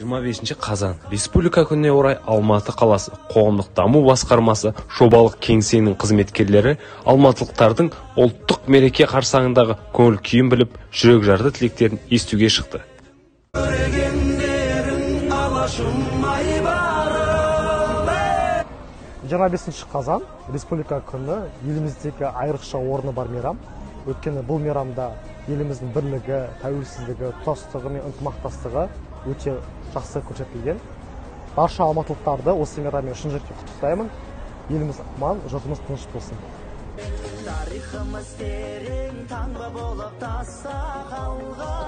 25 қазан Республика күніне орай Алматы қаласы қоғамдық даму басқармасы жобалық кеңсесінің қызметкерлері алматылықтардың ұлттық мереке қарсаңындағы көңіл күйін біліп, жүрек жарды тілектерін естуге шықты. 25 қазан Республика күні еліміздегі айрықша орны бар мейрам. Өйткені бұл мейрамда еліміздің бірлігі, тәуелсіздігі, тұтастығы мен ынтымақтастығы өте жақсы көрсетілген. Барша алматылықтарды осы мейраммен шын жүректен құттықтаймын. Еліміз аман, жұртымыз тыныш болсын.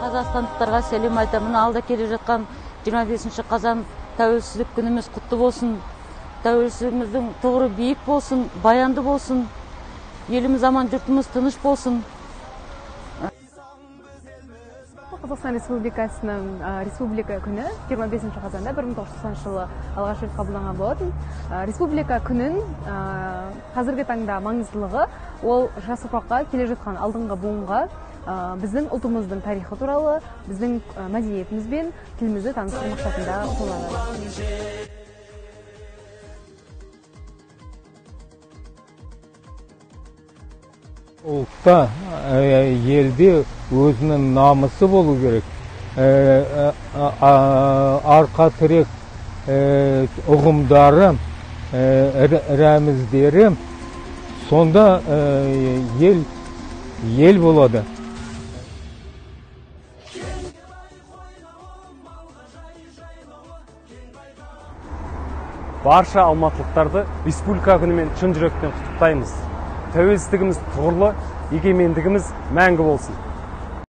Қазақстандықтарға сәлем айтамын. Алда келе жатқан 25 қазан тәуелсіздік күніміз құтты болсын. Тәуелсіздігіміздің тұғыры биік болсын, баянды болсын. Еліміз аман, жұртымыз тыныш болсын. Қазақстан Республикасының Республика күні 25 қазанда 1990 жылы алғаш рет қабылданған болатын. Республика күнін қазіргі таңда маңыздылығы ол жас ұрпаққа, келе жатқан алдыңғы буынға біздің ұлтымыздың тарихы туралы, біздің мәдениетіміз бен тілімізді таныстыру мақсатында қолданылады. Ұлтта, елде өзінің намысы болу керек. Арқа тірек ұғымдары, рәміздері, сонда ел болады. Барша алматылықтарды Республика күнімен шын жүректен құттықтаймыз. Тәуелсіздігіміз тұғырлы, егемендігіміз мәңгі болсын.